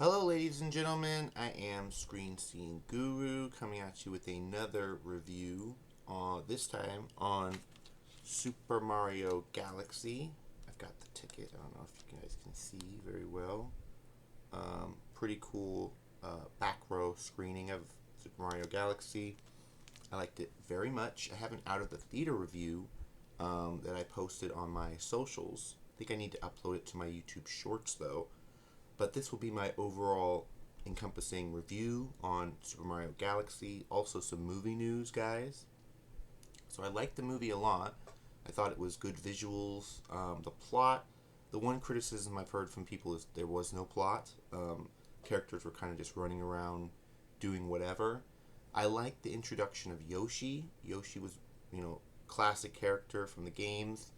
Hello, ladies and gentlemen. I am Screen Scene Guru coming at you with another review. This time on Super Mario Galaxy. I've got the ticket. I don't know if you guys can see very well. Pretty cool back row screening of Super Mario Galaxy. I liked it very much. I have an out of the theater review that I posted on my socials. I think I need to upload it to my YouTube Shorts though. But this will be my overall encompassing review on Super Mario Galaxy. Also, some movie news, guys. So, I liked the movie a lot. I thought it was good visuals. The plot, the one criticism I've heard from people is there was no plot. Characters were kind of just running around doing whatever. I liked the introduction of Yoshi. Yoshi was, classic character from the games.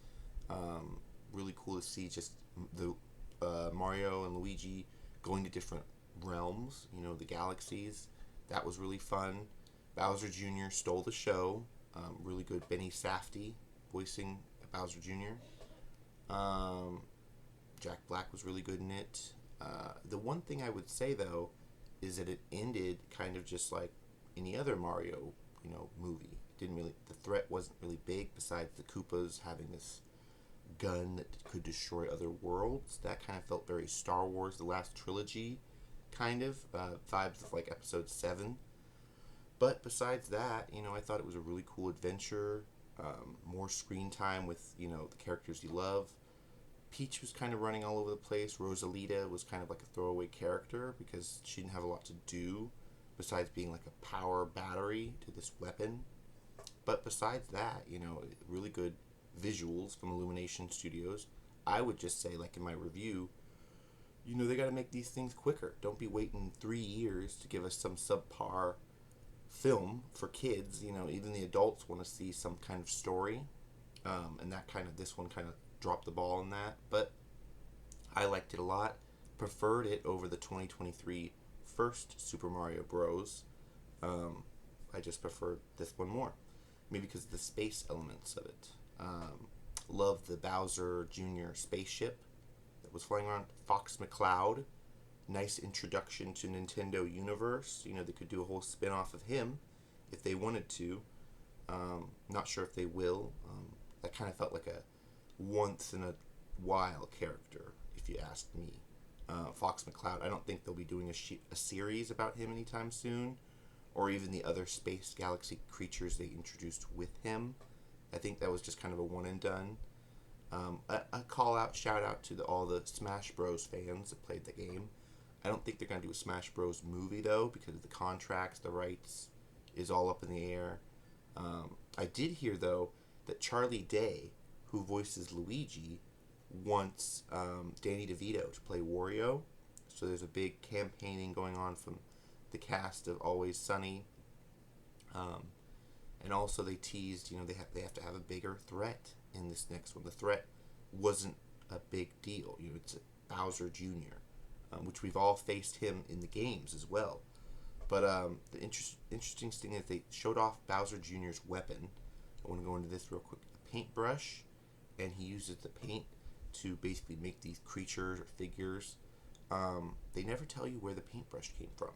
Really cool to see just the Mario and Luigi going to different realms, the galaxies. That was really fun. Bowser Jr. stole the show. Really good. Benny Safdie voicing Bowser Jr. Jack Black was really good in it. The one thing I would say though is that it ended kind of just like any other Mario, movie. The threat wasn't really big besides the Koopas having this gun that could destroy other worlds. That kind of felt very Star Wars, the last trilogy, kind of vibes of like Episode 7. But besides that, I thought it was a really cool adventure. More screen time with the characters you love. Peach was kind of running all over the place. Rosalita was kind of like a throwaway character because she didn't have a lot to do besides being like a power battery to this weapon. But besides that, really good visuals from Illumination Studios. I would just say, like in my review, they got to make these things quicker. Don't be waiting 3 years to give us some subpar film for kids. Even the adults want to see some kind of story. And this one kind of dropped the ball on that. But I liked it a lot. Preferred it over the 2023 first Super Mario Bros. I just preferred this one more. Maybe because of the space elements of it. Love the Bowser Jr. spaceship that was flying around. Fox McCloud. Nice introduction to Nintendo Universe. They could do a whole spin off of him if they wanted to. Not sure if they will. That kind of felt like a once in a while character, if you ask me. Fox McCloud. I don't think they'll be doing a series about him anytime soon, or even the other space galaxy creatures they introduced with him. I think that was just kind of a one and done. A call out, shout out to all the Smash Bros fans that played the game. I don't think they're going to do a Smash Bros movie though, because of the contracts, the rights is all up in the air. I did hear though that Charlie Day, who voices Luigi, wants Danny DeVito to play Wario. So there's a big campaigning going on from the cast of Always Sunny. And also they teased, they have to have a bigger threat in this next one. The threat wasn't a big deal. It's Bowser Jr., which we've all faced him in the games as well. But the interesting thing is they showed off Bowser Jr.'s weapon. I want to go into this real quick. A paintbrush, and he uses the paint to basically make these creatures or figures. They never tell you where the paintbrush came from.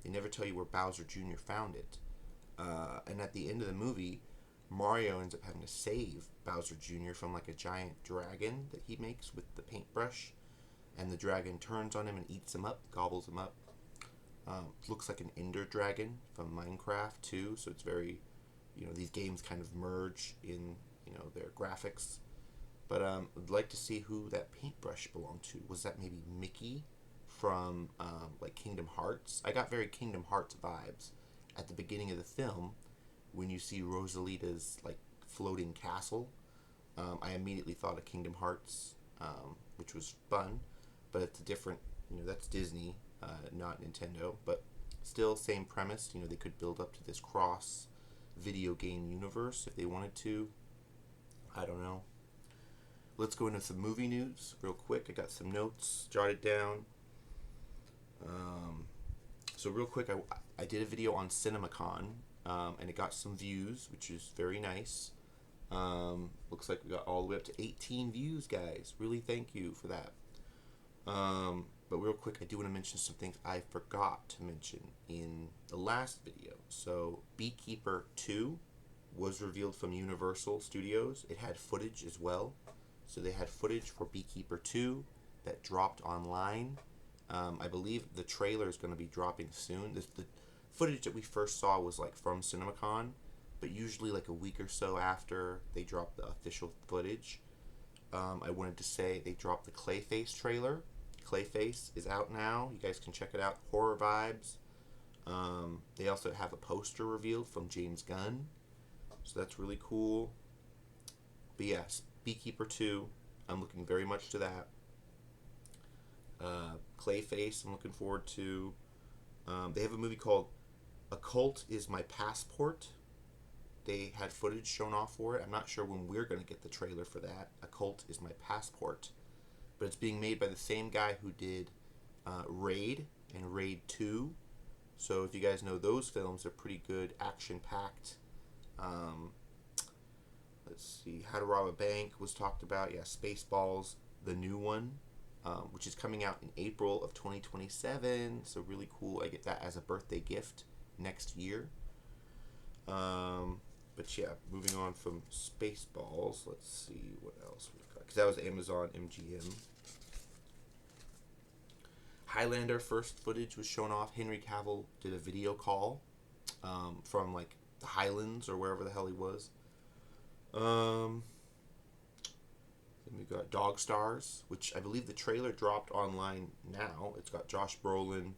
They never tell you where Bowser Jr. found it. And at the end of the movie, Mario ends up having to save Bowser Jr. from like a giant dragon that he makes with the paintbrush. And the dragon turns on him and eats him up, gobbles him up. Looks like an Ender Dragon from Minecraft too. So it's very, these games kind of merge in, their graphics. But I'd like to see who that paintbrush belonged to. Was that maybe Mickey from like Kingdom Hearts? I got very Kingdom Hearts vibes at the beginning of the film when you see Rosalita's like floating castle. I immediately thought of Kingdom Hearts, which was fun, but it's a different, that's Disney, not Nintendo, but still same premise. They could build up to this cross video game universe if they wanted to. I don't know. Let's go into some movie news real quick. I got some notes jotted down. So real quick, I did a video on CinemaCon, and it got some views, which is very nice. Looks like we got all the way up to 18 views, guys. Really thank you for that. But real quick, I do want to mention some things I forgot to mention in the last video. So Beekeeper 2 was revealed from Universal Studios. It had footage as well. So they had footage for Beekeeper 2 that dropped online. I believe the trailer is going to be dropping soon. The footage that we first saw was like from CinemaCon, but usually like a week or so after they drop the official footage. I wanted to say they dropped the Clayface trailer. Clayface is out now. You guys can check it out. Horror vibes. They also have a poster revealed from James Gunn. So that's really cool. But yes, Beekeeper 2. I'm looking very much to that. Clayface I'm looking forward to. They have a movie called A Cult Is My Passport. They had footage shown off for it. I'm not sure when we're going to get the trailer for that. A Cult Is My Passport. But it's being made by the same guy who did Raid and Raid 2. So if you guys know those films, they're pretty good, action-packed. Let's see. How to Rob a Bank was talked about. Yeah, Spaceballs, the new one, which is coming out in April of 2027. So really cool. I get that as a birthday gift next year. But yeah, moving on from Spaceballs, let's see what else we've got. Because that was Amazon MGM. Highlander first footage was shown off. Henry Cavill did a video call from like the Highlands or wherever the hell he was. Then we got Dog Stars, which I believe the trailer dropped online now. It's got Josh Brolin.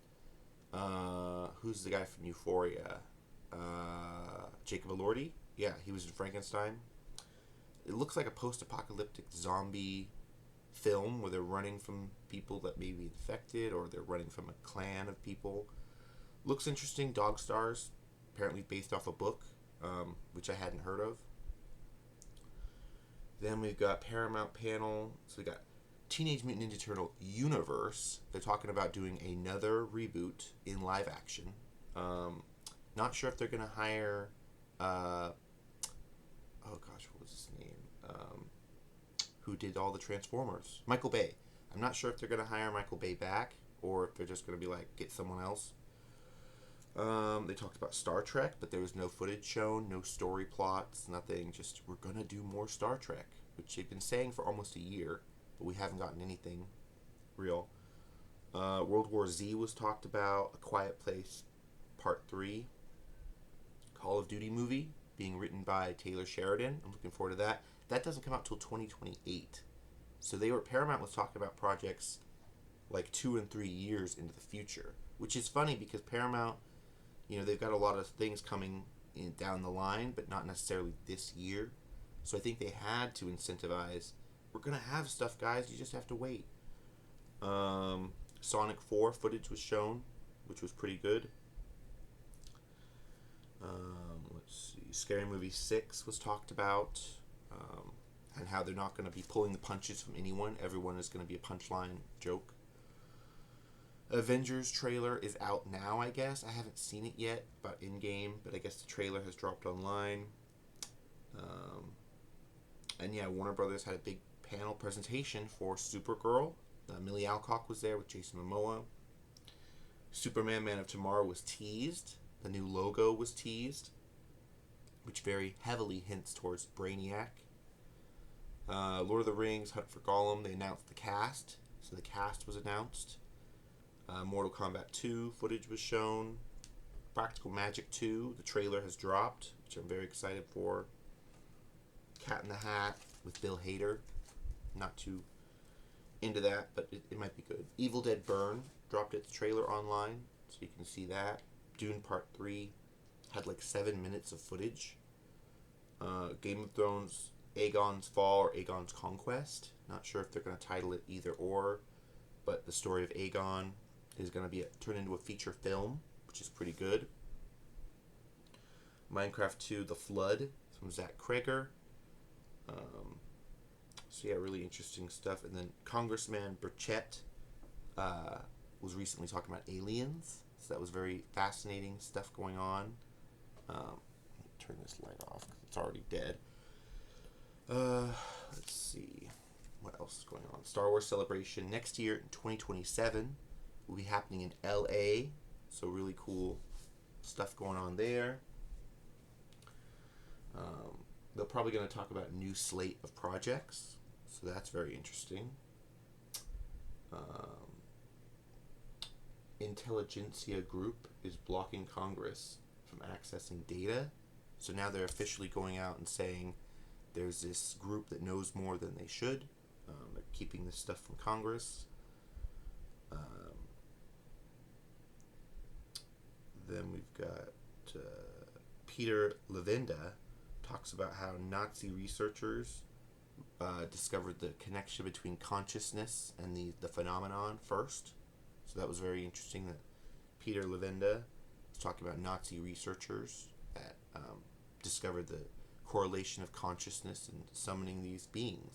Who's the guy from Euphoria? Jacob Elordi. Yeah, he was in Frankenstein. It looks like a post-apocalyptic zombie film where they're running from people that may be infected, or they're running from a clan of people. Looks interesting. Dog Stars, apparently based off a book, which I hadn't heard of. Then we've got Paramount panel. So we got Teenage Mutant Ninja Turtle Universe. They're talking about doing another reboot in live action. Not sure if they're gonna hire. Oh gosh, what was his name? Who did all the Transformers? Michael Bay. I'm not sure if they're gonna hire Michael Bay back, or if they're just gonna be like, get someone else. They talked about Star Trek, but there was no footage shown, no story plots, nothing. Just, we're gonna do more Star Trek, which they've been saying for almost a year, but we haven't gotten anything real. World War Z was talked about. A Quiet Place Part 3. Call of Duty movie being written by Taylor Sheridan. I'm looking forward to that. That doesn't come out till 2028. So Paramount was talking about projects like 2 and 3 years into the future, which is funny because Paramount, they've got a lot of things coming down the line, but not necessarily this year. So I think they had to incentivize, we're going to have stuff, guys, you just have to wait. Sonic 4 footage was shown, which was pretty good. Let's see. Scary Movie 6 was talked about, and how they're not going to be pulling the punches from anyone. Everyone is going to be a punchline joke. Avengers trailer is out now, I guess. I haven't seen it yet about Endgame, but I guess the trailer has dropped online. And yeah, Warner Brothers had a big panel presentation for Supergirl. Millie Alcock was there with Jason Momoa. Superman Man of Tomorrow was teased. The new logo was teased, which very heavily hints towards Brainiac. Lord of the Rings, Hunt for Gollum, they announced the cast. So the cast was announced. Mortal Kombat 2 footage was shown. Practical Magic 2, the trailer has dropped, which I'm very excited for. Cat in the Hat with Bill Hader. Not too into that, but it might be good. Evildeadburn dropped its trailer online, so you can see that. Dune Part 3 had like 7 minutes of footage. Game of Thrones, Aegon's Fall or Aegon's Conquest. Not sure if they're going to title it either or, but the story of Aegon is going to be turned into a feature film, which is pretty good. Minecraft 2, The Flood from Zach Krager. So yeah, really interesting stuff. And then Congressman Burchett was recently talking about aliens. So that was very fascinating stuff going on. Let me turn this light off because it's already dead. Let's see. What else is going on? Star Wars Celebration next year in 2027. will be happening in LA. So really cool stuff going on there. They're probably going to talk about a new slate of projects. So that's very interesting. Intelligentsia Group is blocking Congress from accessing data. So now they're officially going out and saying there's this group that knows more than they should. They're keeping this stuff from Congress. Then we've got Peter Levenda talks about how Nazi researchers discovered the connection between consciousness and the phenomenon first. So that was very interesting that Peter Levenda was talking about Nazi researchers that discovered the correlation of consciousness and summoning these beings.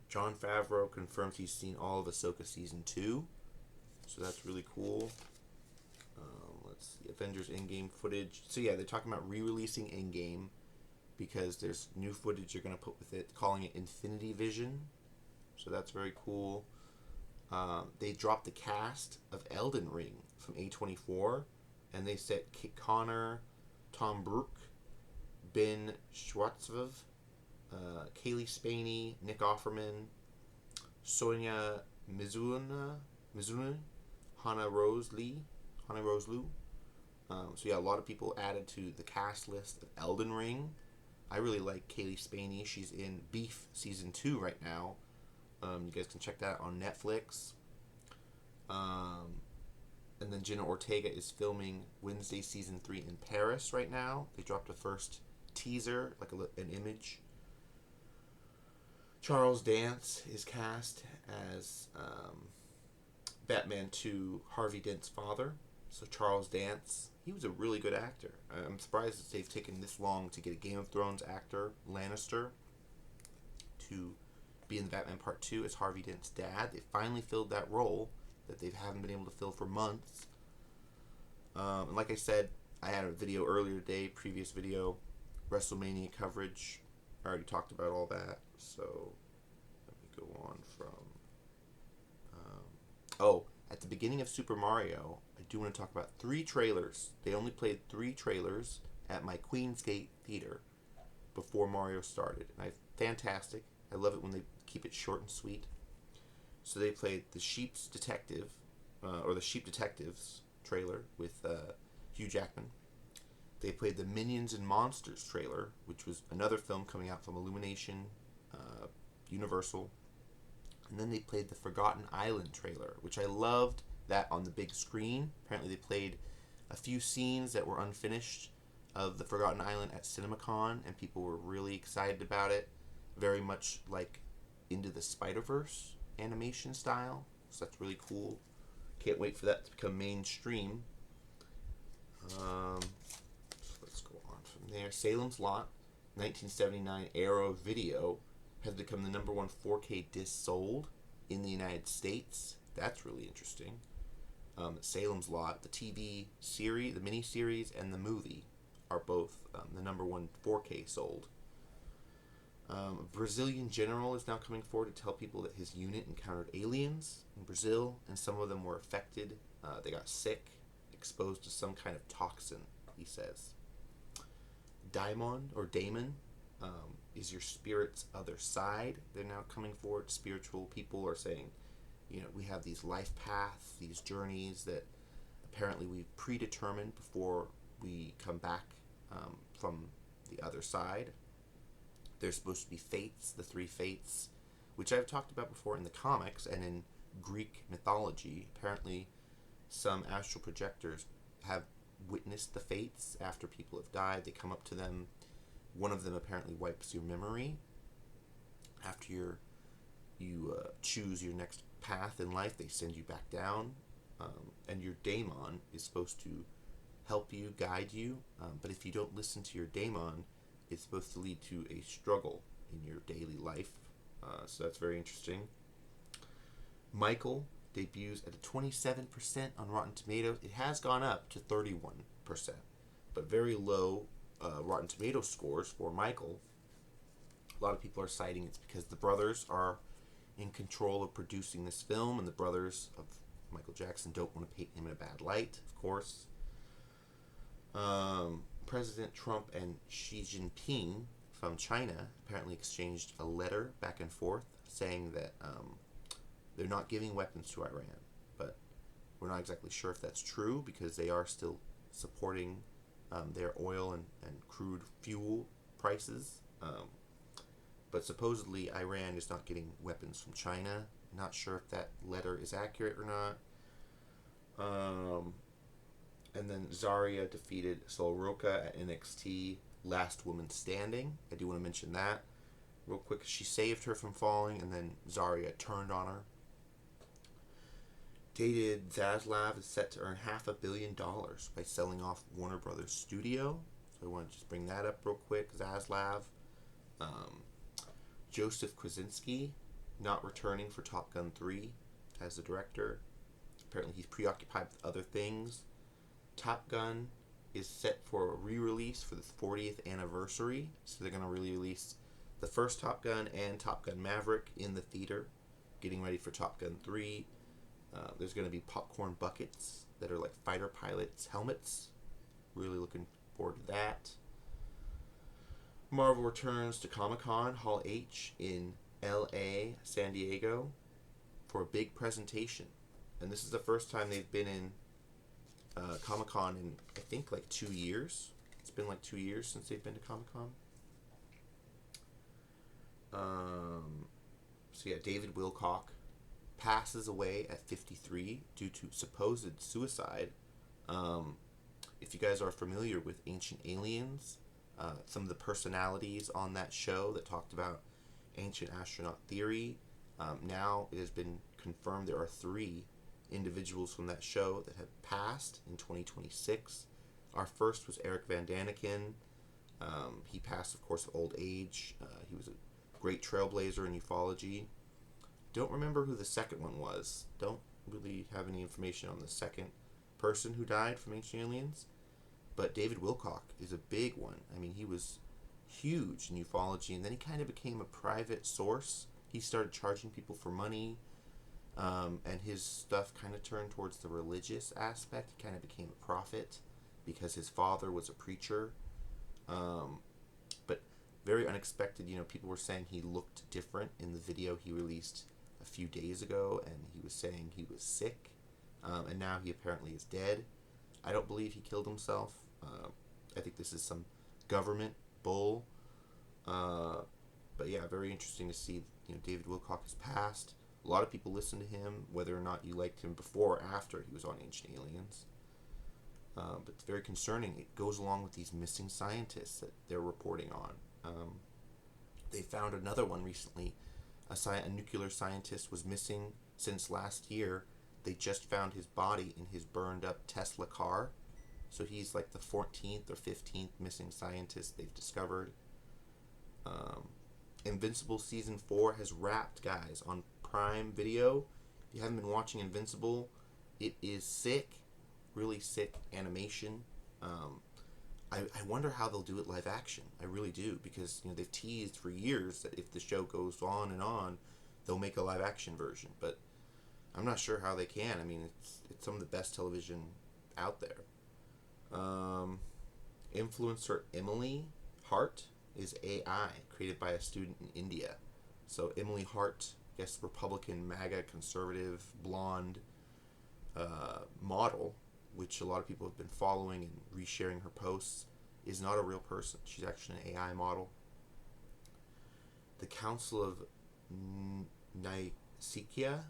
Jon Favreau confirms he's seen all of Ahsoka Season 2. So that's really cool. Let's see. Avengers Endgame footage. So yeah, they're talking about re-releasing Endgame because there's new footage they're going to put with it, calling it Infinity Vision. So that's very cool. They dropped the cast of Elden Ring from A24, and they said Kit Connor, Tom Brooke, Ben Schwartzman, Kaylee Spaney, Nick Offerman, Sonia Mizuna, Hannah Rose Liu. So yeah, a lot of people added to the cast list of Elden Ring. I really like Kaylee Spaney. She's in Beef Season 2 right now. You guys can check that on Netflix. And then Jenna Ortega is filming Wednesday Season 3 in Paris right now. They dropped a first teaser, like an image. Charles Dance is cast as Batman 2 Harvey Dent's father. So Charles Dance, he was a really good actor. I'm surprised that they've taken this long to get a Game of Thrones actor, Lannister, to be in the Batman Part 2 as Harvey Dent's dad. They finally filled that role that they haven't been able to fill for months. And like I said, I had a video earlier today, previous video, WrestleMania coverage. I already talked about all that. So let me go on from... at the beginning of Super Mario, I do want to talk about 3 trailers. They only played 3 trailers at my Queensgate Theater before Mario started. And fantastic. I love it when they keep it short and sweet. So they played The Sheep's Detective, or The Sheep Detectives trailer with Hugh Jackman. They played the Minions and Monsters trailer, which was another film coming out from Illumination, Universal. And then they played the Forgotten Island trailer, which I loved that on the big screen. Apparently they played a few scenes that were unfinished of the Forgotten Island at CinemaCon, and people were really excited about it. Very much like Into the Spider-Verse animation style. So that's really cool. Can't wait for that to become mainstream. So let's go on from there. Salem's Lot, 1979 Arrow Video, has become the #1 4K disc sold in the United States. That's really interesting. Salem's Lot, the TV series, the miniseries, and the movie are both the #1 4K sold. A Brazilian general is now coming forward to tell people that his unit encountered aliens in Brazil, and some of them were affected. They got sick, exposed to some kind of toxin, he says. Daimon is your spirit's other side. They're now coming forward. Spiritual people are saying, we have these life paths, these journeys that apparently we've predetermined before we come back from the other side. There's supposed to be fates, the 3 fates, which I've talked about before in the comics and in Greek mythology. Apparently, some astral projectors have witnessed the fates after people have died. They come up to them. One of them apparently wipes your memory. After you choose your next path in life, they send you back down. And your daemon is supposed to help you, guide you. But if you don't listen to your daemon, it's supposed to lead to a struggle in your daily life. So that's very interesting. Michael debuts at a 27% on Rotten Tomatoes. It has gone up to 31%, but very low Rotten Tomatoes scores for Michael. A lot of people are citing it's because the brothers are in control of producing this film, and the brothers of Michael Jackson don't want to paint him in a bad light, of course. President Trump and Xi Jinping from China apparently exchanged a letter back and forth saying that they're not giving weapons to Iran, but we're not exactly sure if that's true because they are still supporting their oil and crude fuel prices. But supposedly Iran is not getting weapons from China. Not sure if that letter is accurate or not. And then Zarya defeated Soroka at NXT Last Woman Standing. I do want to mention that real quick. She saved her from falling, and then Zarya turned on her. David Zaslav is set to earn $500 million by selling off Warner Brothers studio. So I want to just bring that up real quick. Zaslav. Joseph Krasinski not returning for Top Gun 3 as the director. Apparently he's preoccupied with other things. Top Gun is set for a re-release for the 40th anniversary. So they're going to re-release the first Top Gun and Top Gun Maverick in the theater. Getting ready for Top Gun 3. There's going to be popcorn buckets that are like fighter pilots' helmets. Really looking forward to that. Marvel returns to Comic-Con Hall H in LA, San Diego for a big presentation. And this is the first time they've been in Comic-Con in, I think, like 2 years. It's been like 2 years since they've been to Comic-Con. So yeah, David Wilcock passes away at 53 due to supposed suicide. If you guys are familiar with Ancient Aliens, some of the personalities on that show that talked about ancient astronaut theory, now it has been confirmed there are 3 individuals from that show that have passed in 2026. Our first was Eric Van Daniken. He passed, of course, of old age. He was a great trailblazer in ufology. Don't remember who the second one was. Don't really have any information on the second person who died from Ancient Aliens. But David Wilcock is a big one. I mean, he was huge in ufology, and then he kind of became a private source. He started charging people for money, and his stuff kind of turned towards the religious aspect. He kind of became a prophet because his father was a preacher. But very unexpected, people were saying he looked different in the video he released a few days ago, and he was saying he was sick, and now he apparently is dead. I don't believe he killed himself. I think this is some government bull. But yeah, very interesting to see. David Wilcock has passed. A lot of people listen to him, whether or not you liked him before or after he was on Ancient Aliens. But it's very concerning. It goes along with these missing scientists that they're reporting on. They found another one recently. A nuclear scientist was missing since last year. They just found his body in his burned up Tesla car. So he's like the 14th or 15th missing scientist they've discovered. Invincible Season 4 has wrapped, guys, on Prime Video. If you haven't been watching Invincible, it is sick. Really sick animation. I wonder how they'll do it live action. I really do, because they've teased for years that if the show goes on and on, they'll make a live action version. But I'm not sure how they can. I mean, it's some of the best television out there. Influencer Emily Hart is AI, created by a student in India. So Emily Hart, I guess Republican, MAGA, conservative, blonde model, which a lot of people have been following and resharing her posts, is not a real person. She's actually an AI model. The Council of Nicaea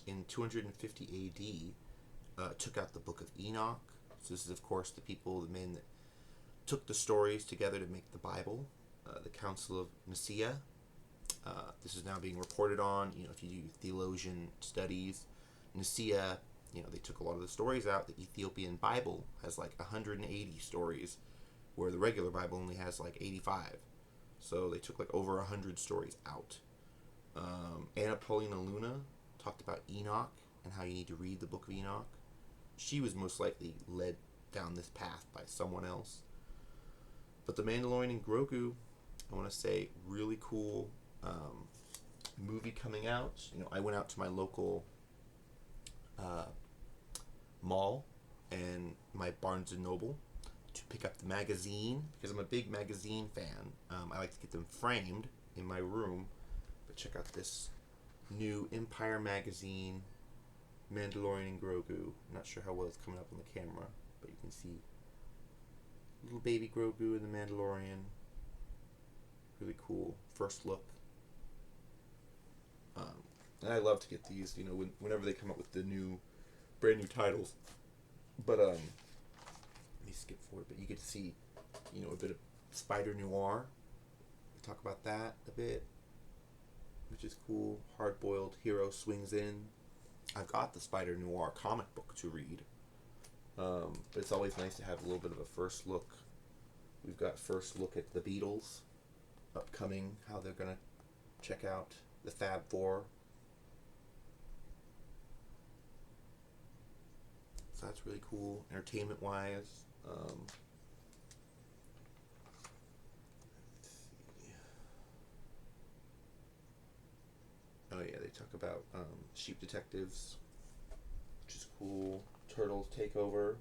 in 250 AD took out the Book of Enoch. So this is, of course, the men that took the stories together to make the Bible. The Council of Nicaea. This is now being reported on. If you do theologian studies, Nicaea, they took a lot of the stories out. The Ethiopian Bible has like 180 stories, where the regular Bible only has like 85. So they took like over 100 stories out. Anna Paulina Luna talked about Enoch and how you need to read the Book of Enoch. She was most likely led down this path by someone else. But the Mandalorian and Grogu, I want to say, really cool movie coming out, I went out to my local uh, mall and my Barnes and Noble to pick up the magazine because I'm a big magazine fan. I like to get them framed in my room. But check out this new Empire magazine, Mandalorian and Grogu. I'm not sure how well it's coming up on the camera, but you can see little baby Grogu and the Mandalorian. Really cool first look. And I love to get these, whenever they come up with the brand new titles. But let me skip forward. But you get to see, a bit of Spider Noir. We talk about that a bit, which is cool. Hard-boiled hero swings in. I've got the Spider Noir comic book to read. But it's always nice to have a little bit of a first look. We've got first look at the Beatles upcoming, how they're going to check out the Fab Four. So that's really cool, entertainment-wise. Let's see. Oh yeah, they talk about sheep detectives, which is cool. Turtles take over.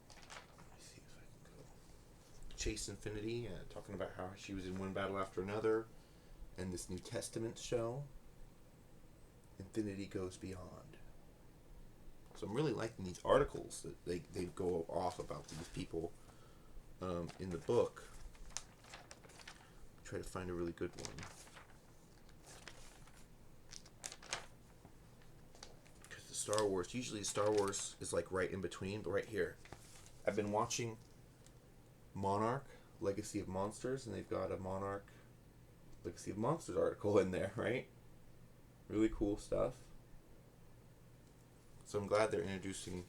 Let me see if I can go. Chase Infinity, talking about how she was in one battle after another, and this New Testament show. Infinity Goes Beyond. So I'm really liking these articles that they go off about these people in the book. Try to find a really good one. Because the Star Wars, usually Star Wars is like right in between, but right here. I've been watching Monarch, Legacy of Monsters, and they've got a Monarch Legacy of Monsters article in there, right? Really cool stuff. So I'm glad they're introducing,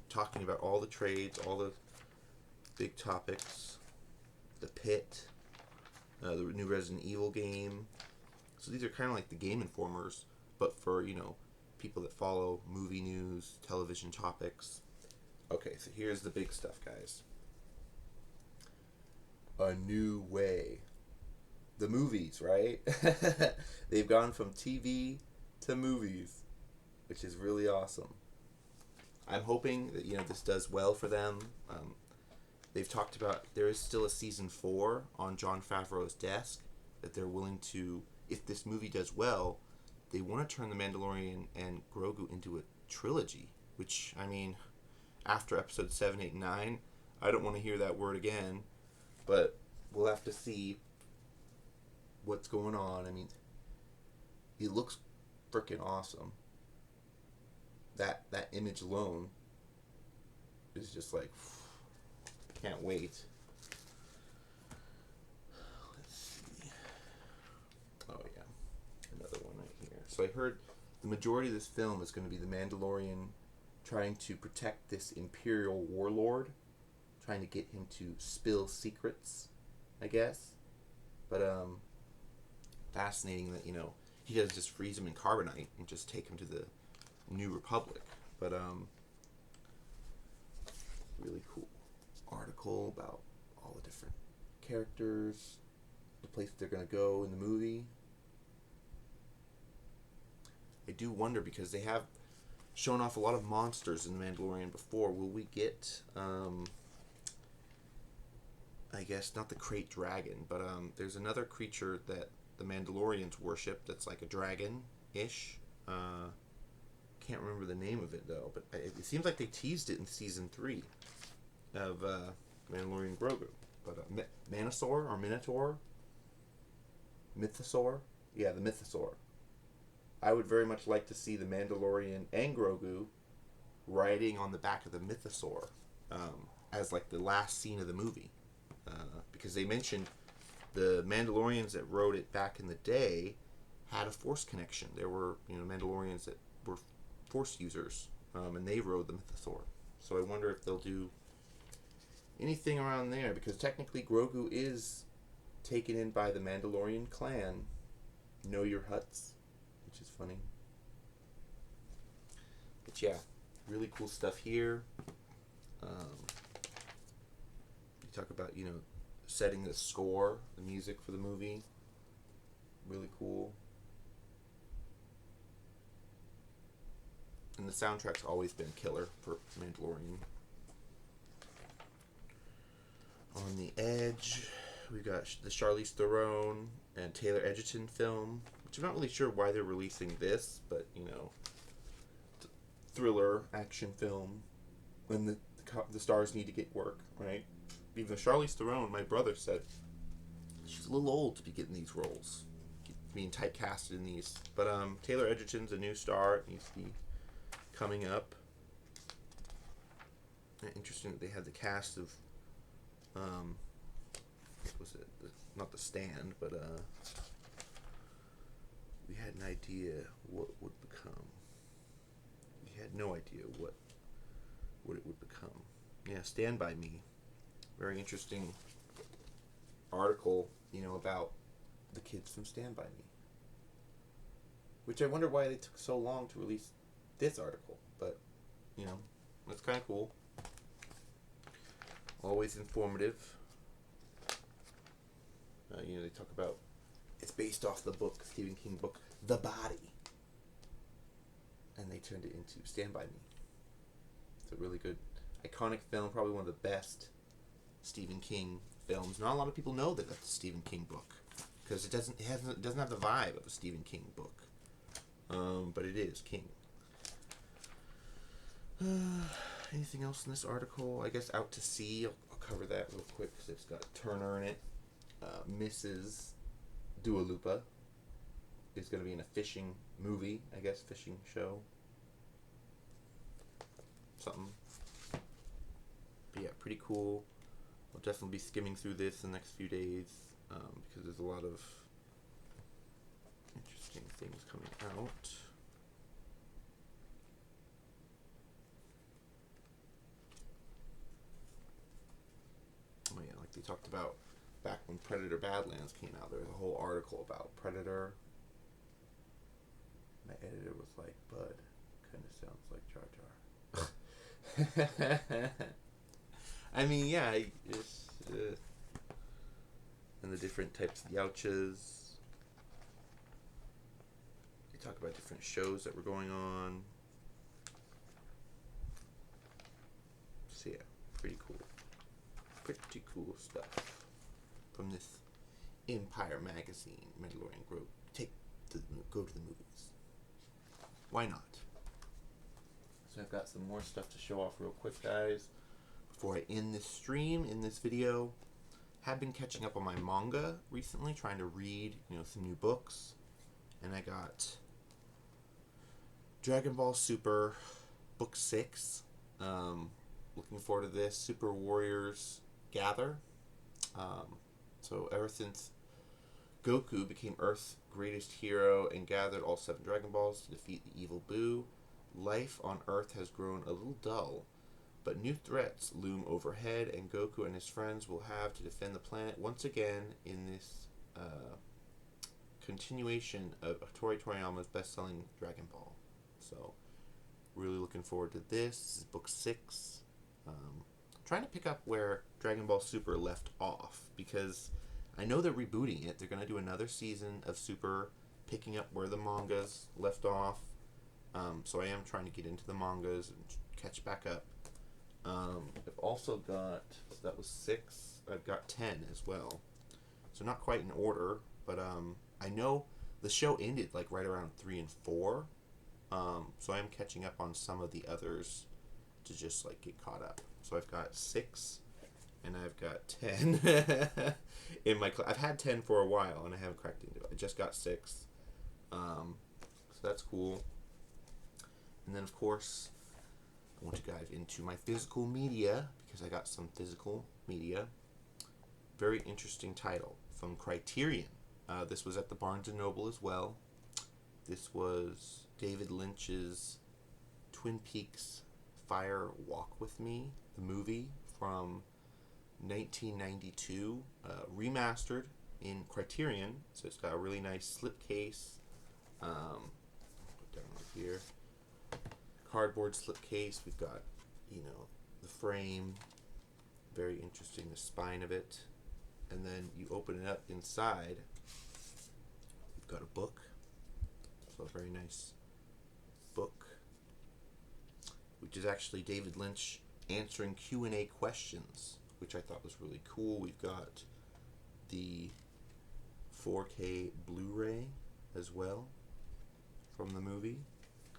talking about all the trades, all the big topics. The Pit, the new Resident Evil game. So these are kind of like the Game Informers, but for, people that follow movie news, television topics. Okay, so here's the big stuff, guys. A New Way. The movies, right? They've gone from TV to movies, which is really awesome. I'm hoping that, this does well for them. They've talked about there is still a season 4 on Jon Favreau's desk that they're willing to, if this movie does well, they want to turn The Mandalorian and Grogu into a trilogy, which, after episode 7, 8, and 9, I don't want to hear that word again, but we'll have to see what's going on. It looks freaking awesome. That image alone is just like, can't wait. Let's see. Oh yeah, another one right here. So I heard the majority of this film is going to be the Mandalorian trying to protect this Imperial warlord, trying to get him to spill secrets, I guess. But fascinating that he does just freeze him in carbonite and just take him to the New Republic. But really cool article about all the different characters, the place they're going to go in the movie. I do wonder, because they have shown off a lot of monsters in The Mandalorian before. Will we get I guess not the Krayt Dragon, but there's another creature that the Mandalorians worship that's like a dragon-ish. Can't remember the name of it though, but it seems like they teased it in season 3 of Mandalorian Grogu. But Manosaur or Minotaur? Mythosaur? Yeah, the Mythosaur. I would very much like to see the Mandalorian and Grogu riding on the back of the Mythosaur as like the last scene of the movie. Because they mentioned the Mandalorians that rode it back in the day had a Force connection. There were Mandalorians that were Force users, and they rode the Mythosaur. So I wonder if they'll do anything around there, because technically Grogu is taken in by the Mandalorian clan. Know your Hutts, which is funny. But yeah, really cool stuff here. You talk about, setting the score, the music for the movie. Really cool. And the soundtrack's always been killer for Mandalorian. On the Edge, we've got the Charlize Theron and Taylor Egerton film, which I'm not really sure why they're releasing this, but, you know, thriller action film when the stars need to get work, right? Even Charlize Theron, my brother said, she's a little old to be getting these roles, being typecasted in these. But Taylor Egerton's a new star. It needs to be coming up. Interesting that they had the cast of, what was it? Not The Stand, but we had an idea what would become. We had no idea what it would become. Yeah, Stand By Me. Very interesting article, you know, about the kids from Stand By Me. Which I wonder why they took so long to release this article. But, you know, that's kind of cool. Always informative. You know, they talk about, it's based off the book, Stephen King book, The Body. And they turned it into Stand By Me. It's a really good, iconic film, probably one of the best Stephen King films. Not a lot of people know that that's a Stephen King book, because it doesn't have the vibe of a Stephen King book. But it is King. Anything else in this article? I guess Out to Sea. I'll cover that real quick because it's got Turner in it. Mrs. Dua Lipa is going to be in a fishing movie, I guess, fishing show. Something. But yeah, pretty cool. I'll definitely be skimming through this in the next few days because there's a lot of interesting things coming out. Oh yeah, like they talked about back when Predator Badlands came out, there was a whole article about Predator. My editor was like, Bud, kind of sounds like Jar Jar. I mean, yeah, it's, and the different types of Yauchas. They talk about different shows that were going on. So yeah, pretty cool. Pretty cool stuff from this Empire magazine. Mandalorian go to the movies. Why not? So I've got some more stuff to show off real quick, guys. Before I end this stream, in this video, have been catching up on my manga recently, trying to read, you know, some new books. And I got Dragon Ball Super Book 6. Looking forward to this. Super Warriors Gather. So ever since Goku became Earth's greatest hero and gathered all 7 Dragon Balls to defeat the evil Buu, life on Earth has grown a little dull. But new threats loom overhead, and Goku and his friends will have to defend the planet once again in this continuation of Tori Toriyama's best-selling Dragon Ball. So, really looking forward to this. This is book 6. Trying to pick up where Dragon Ball Super left off, because I know they're rebooting it. They're going to do another season of Super, picking up where the mangas left off. So I am trying to get into the mangas and catch back up. I've also got, so that was 6, I've got 10 as well. So not quite in order, but I know the show ended like right around 3 and 4. So I am catching up on some of the others to just like get caught up. So I've got 6 and I've got 10 in my I've had 10 for a while and I haven't cracked into it. I just got 6. So that's cool. And then of course I want to dive into my physical media because I got some physical media. Very interesting title from Criterion. This was at the Barnes & Noble as well. This was David Lynch's Twin Peaks Fire Walk With Me, the movie from 1992, remastered in Criterion. So it's got a really nice slipcase. Put down right here. Cardboard slipcase. We've got, you know, the frame. Very interesting, the spine of it. and then you open it up inside. You've got a book, so a very nice book, which is actually David Lynch answering Q&A questions, which I thought was really cool. We've got the 4K Blu-ray as well from the movie.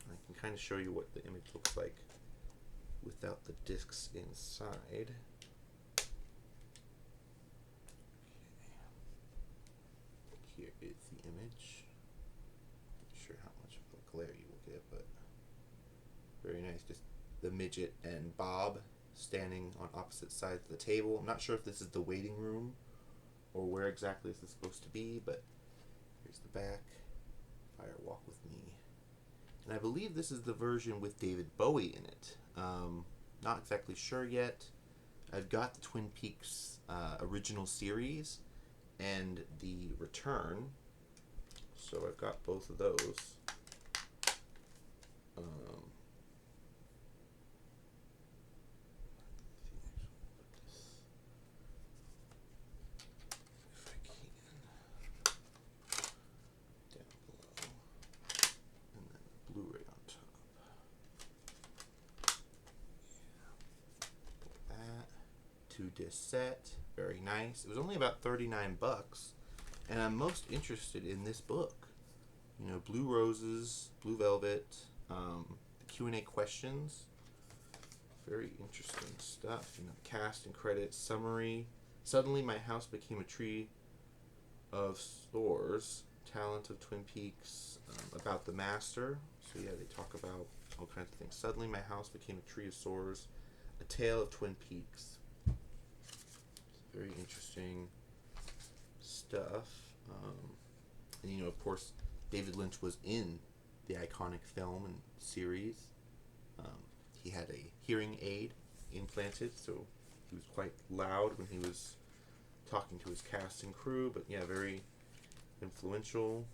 I can kind of show you what the image looks like without the discs inside. Here is the image. Not sure how much of a glare you will get, but very nice. Just the midget and Bob standing on opposite sides of the table. I'm not sure if this is the waiting room or where exactly this is supposed to be, but here's the back. Fire Walk With Me. And I believe this is the version with David Bowie in it. Not exactly sure yet. I've got the Twin Peaks original series and the Return, so I've got both of those. Blu-ray on top. That 2-disc set, very nice. It was only about $39, and I'm most interested in this book. You know, Blue Roses, Blue Velvet, the Q&A questions. Very interesting stuff. You know, cast and credits, summary. Suddenly my house became a tree of stores. Talent of Twin Peaks, about the master. So yeah, they talk about all kinds of things. Suddenly my house became a tree of sores. A tale of Twin Peaks. Very interesting stuff. And you know, of course, David Lynch was in the iconic film and series. He had a hearing aid implanted, so he was quite loud when he was talking to his cast and crew. But yeah, very influential.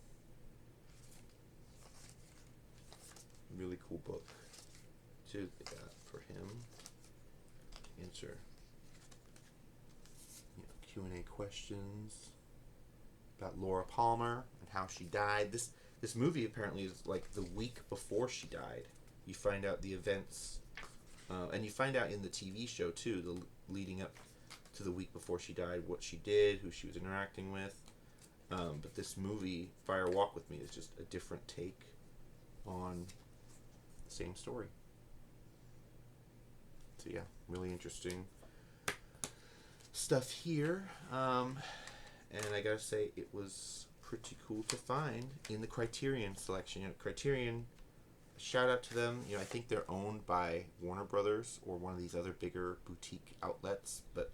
Really cool book too they got for him. Answer, you know, Q&A questions about Laura Palmer and how she died. This movie apparently is like the week before she died. You find out the events, and you find out in the TV show too, the leading up to the week before she died, what she did, who she was interacting with. But this movie, Fire Walk With Me, is just a different take on the same story. So yeah, really interesting stuff here. And I gotta say, it was pretty cool to find in the Criterion selection. You know, Criterion, shout out to them. You know, I think they're owned by Warner Brothers or one of these other bigger boutique outlets, but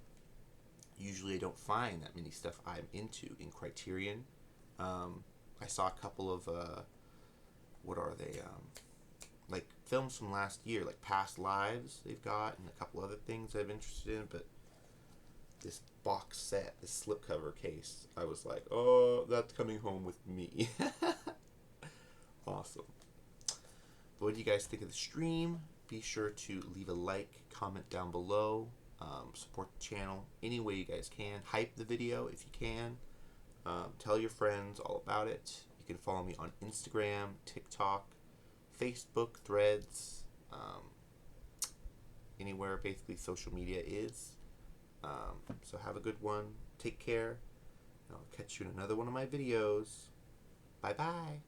usually I don't find that many stuff I'm into in Criterion. I saw a couple of, what are they, like films from last year, like Past Lives they've got, and a couple other things I'm interested in, but this box set, this slipcover case, I was like, oh, that's coming home with me. Awesome. But what do you guys think of the stream? Be sure to leave a like, comment down below, support the channel any way you guys can. Hype the video if you can. Tell your friends all about it. You can follow me on Instagram, TikTok, Facebook, Threads, anywhere basically social media is. So have a good one. Take care. I'll catch you in another one of my videos. Bye-bye.